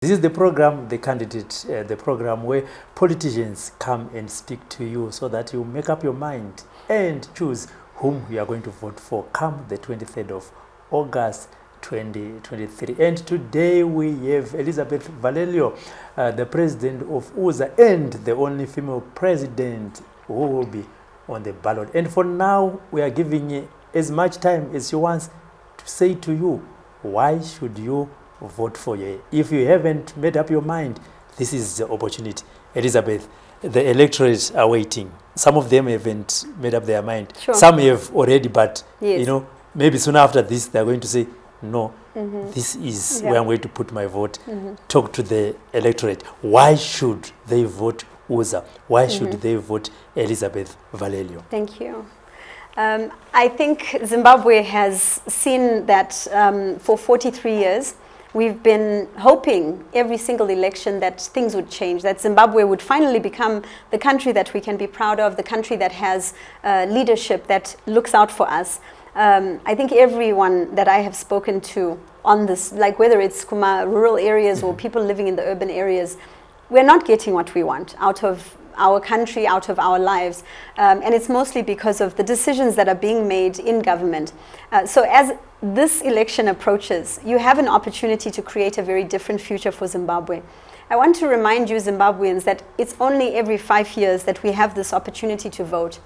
This is the program, the candidate, the program where politicians come and speak to you so that you make up your mind and choose whom you are going to vote for come the 23rd of August 2023. And today we have Elizabeth Valerio, the president of UZA and the only female president who will be on the ballot. And for now, we are giving you as much time as she wants to say to you, why should you vote for you? If you haven't made up your mind, this is the opportunity. Elizabeth, the electorates are waiting. Some of them haven't made up their mind. Sure. Some have already, but yes, you know, maybe soon after this, they're going to say, no, this is where I'm going to put my vote. Talk to the electorate. Why should they vote UZA? Why should they vote Elizabeth Valerio? Thank you. I think Zimbabwe has seen that for 43 years, we've been hoping every single election that things would change, that Zimbabwe would finally become the country that we can be proud of, the country that has leadership that looks out for us. I think everyone that I have spoken to on this, like whether it's rural areas or people living in the urban areas, we're not getting what we want out of our country, out of our lives. And it's mostly because of the decisions that are being made in government. So as this election approaches, you have an opportunity to create a very different future for Zimbabwe. I want to remind you Zimbabweans that it's only every 5 years that we have this opportunity to vote.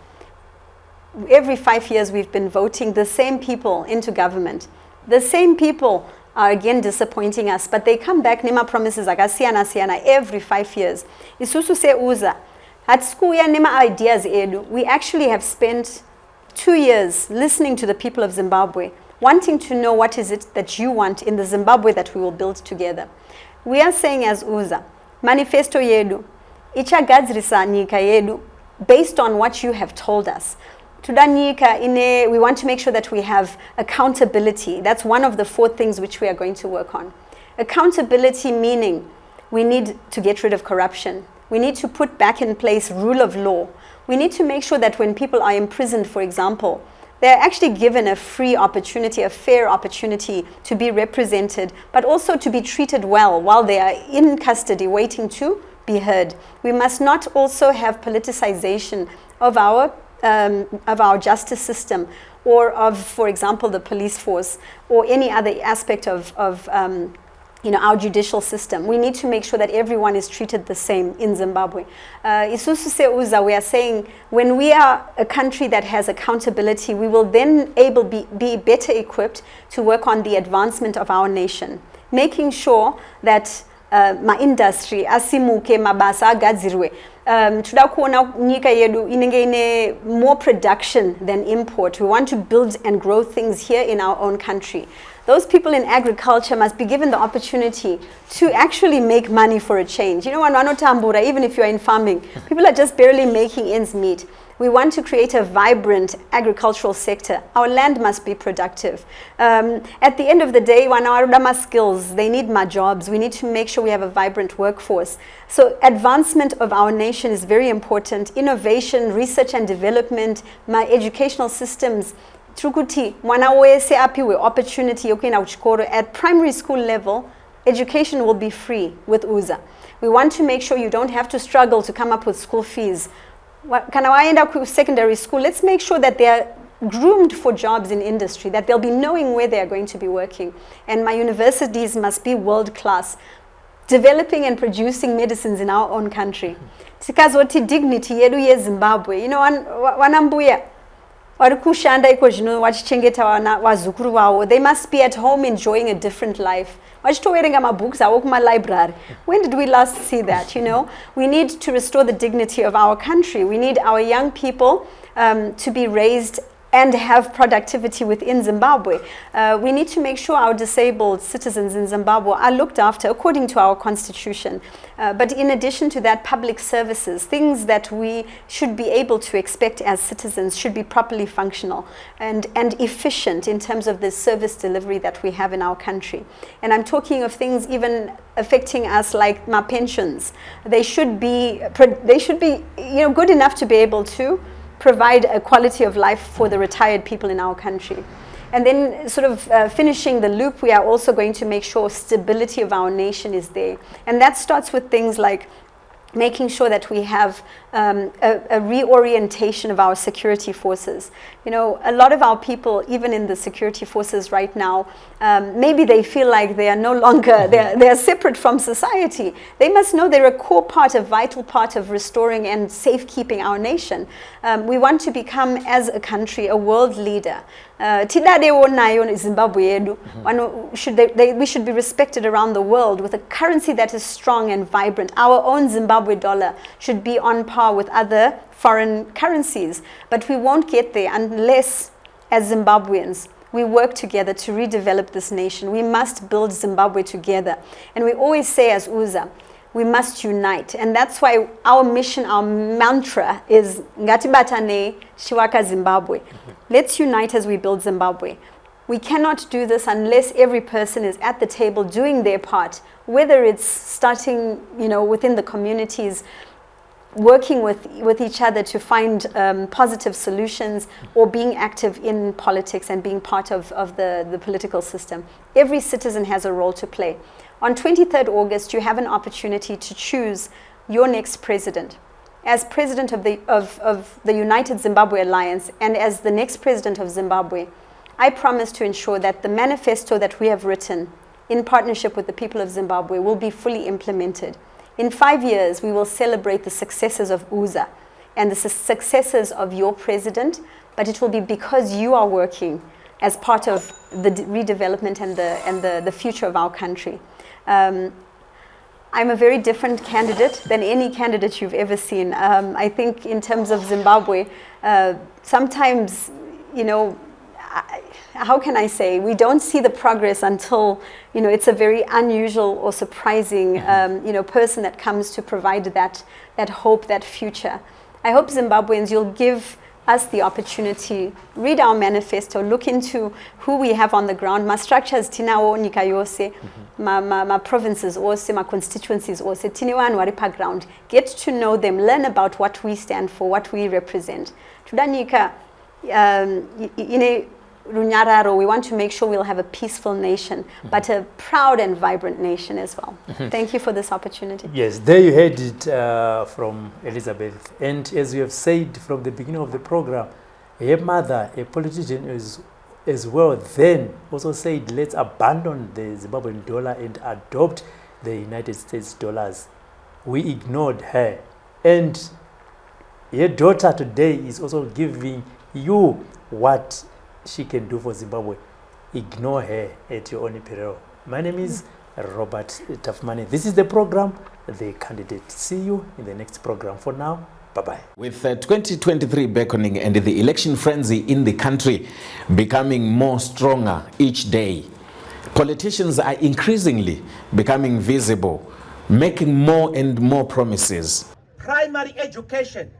Every 5 years we've been voting the same people into government. The same people are again disappointing us, but they come back, nema promises akasiyana every 5 years. Isusu se UZA, hatsikuya nema ideas edu. We actually have spent 2 years listening to the people of Zimbabwe, wanting to know what is it that you want in the Zimbabwe that we will build together. We are saying as UZA, manifesto yedu, ichagadzirisa nyika yedu, based on what you have told us. We want to make sure that we have accountability. That's one of the 4 things which we are going to work on. Accountability meaning we need to get rid of corruption. We need to put back in place rule of law. We need to make sure that when people are imprisoned, for example, they're actually given a free opportunity, a fair opportunity to be represented, but also to be treated well while they are in custody waiting to be heard. We must not also have politicization of our justice system or of, for example, the police force or any other aspect of our judicial system. We need to make sure that everyone is treated the same in Zimbabwe. Isusu se UZA, we are saying when we are a country that has accountability, we will then be better equipped to work on the advancement of our nation, making sure that ma-industry asimuke mabasa agadzirwe. Toda kuona nyika yedu inenge ine more production than import. We want to build and grow things here in our own country. Those people in agriculture must be given the opportunity to actually make money for a change. You know, even if you are in farming, people are just barely making ends meet. We want to create a vibrant agricultural sector. Our land must be productive. At the end of the day, when our skills, they need more jobs. We need to make sure we have a vibrant workforce. So advancement of our nation is very important. Innovation, research and development, my educational systems. Trukuti, mwana wese apiwe opportunity yokuenda kuchikoro at primary school level, education will be free with UZA. We want to make sure you don't have to struggle to come up with school fees. Kana waenda ku secondary school, let's make sure that they are groomed for jobs in industry, that they'll be knowing where they are going to be working. And my universities must be world class, developing and producing medicines in our own country. Tikazoti dignity yedu ye Zimbabwe. You know, wanambuya. They must be at home enjoying a different life. When did we last see that, you know? We need to restore the dignity of our country. We need our young people to be raised and have productivity within Zimbabwe. We need to make sure our disabled citizens in Zimbabwe are looked after according to our constitution. But in addition to that, public services, things that we should be able to expect as citizens should be properly functional and efficient in terms of the service delivery that we have in our country. And I'm talking of things even affecting us like my pensions. They should be good enough to be able to provide a quality of life for the retired people in our country. And then sort of finishing the loop, we are also going to make sure stability of our nation is there. And that starts with things like making sure that we have a reorientation of our security forces. You know, a lot of our people, even in the security forces right now, maybe they feel like they are no longer, they are separate from society. They must know they're a core part, a vital part of restoring and safekeeping our nation. We want to become, as a country, a world leader. Zimbabwe, we should be respected around the world with a currency that is strong and vibrant. Our own Zimbabwe dollar should be on par with other foreign currencies, but we won't get there unless, as Zimbabweans, we work together to redevelop this nation. We must build Zimbabwe together. And we always say as UZA, we must unite. And that's why our mission, our mantra is Ngatibatane Shiwaka Zimbabwe. Let's unite as we build Zimbabwe. We cannot do this unless every person is at the table doing their part, whether it's starting, you know, within the communities, working with each other to find positive solutions, or being active in politics and being part of the political system. Every citizen has a role to play. On 23rd August, you have an opportunity to choose your next president. As president of the United Zimbabwe Alliance and as the next president of Zimbabwe, I promise to ensure that the manifesto that we have written in partnership with the people of Zimbabwe will be fully implemented. In 5 years, we will celebrate the successes of UZA and the successes of your president, but it will be because you are working as part of the redevelopment and the future of our country. I'm a very different candidate than any candidate you've ever seen. I think in terms of Zimbabwe, sometimes, you know, how can I say, we don't see the progress until, you know, it's a very unusual or surprising, you know, person that comes to provide that hope, that future. I hope Zimbabweans, you'll give us the opportunity, read our manifesto, look into who we have on the ground, my structures, tinawo nyika yose, my provinces ose, my constituencies ose, tiniwa waripa ground. Get to know them, learn about what we stand for, what we represent. Tudanika, Runyararo, we want to make sure we'll have a peaceful nation, but a proud and vibrant nation as well. Thank you for this opportunity. Yes, there you heard it from Elizabeth. And as you have said from the beginning of the program, her mother, a politician as well, then also said, let's abandon the Zimbabwean dollar and adopt the United States dollars. We ignored her. And her daughter today is also giving you what she can do for Zimbabwe. Ignore her at your own peril. My name is Robert Tafmani. This is the program, The Candidate. See you in the next program. For now, bye-bye. With 2023 beckoning and the election frenzy in the country becoming more stronger each day, politicians are increasingly becoming visible, making more and more promises. Primary education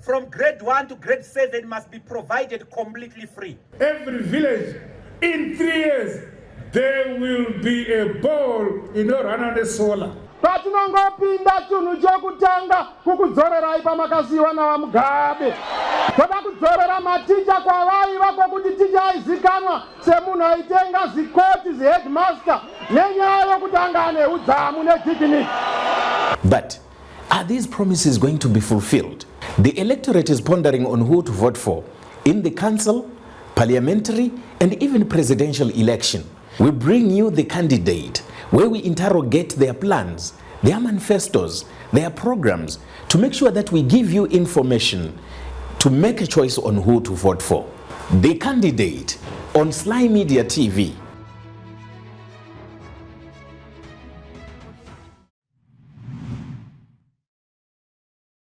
from grade 1 to grade 7 must be provided completely free. Every village, in 3 years, there will be a ball in Orana solar. Patinongopinda tunhu chekutanga kukudzorerai pamakasiyiwa navamugabe. Toda kudzorera maticha kwavaiva kwokuti ticha aizikanwa semunhu aitenga zikoti zihedmaster nenyaya yokuti anga ane udzamu nejikiniki. But are these promises going to be fulfilled? The electorate is pondering on who to vote for in the council, parliamentary, and even presidential election. We bring you The Candidate, where we interrogate their plans, their manifestos, their programs, to make sure that we give you information to make a choice on who to vote for. The Candidate on Sly Media TV.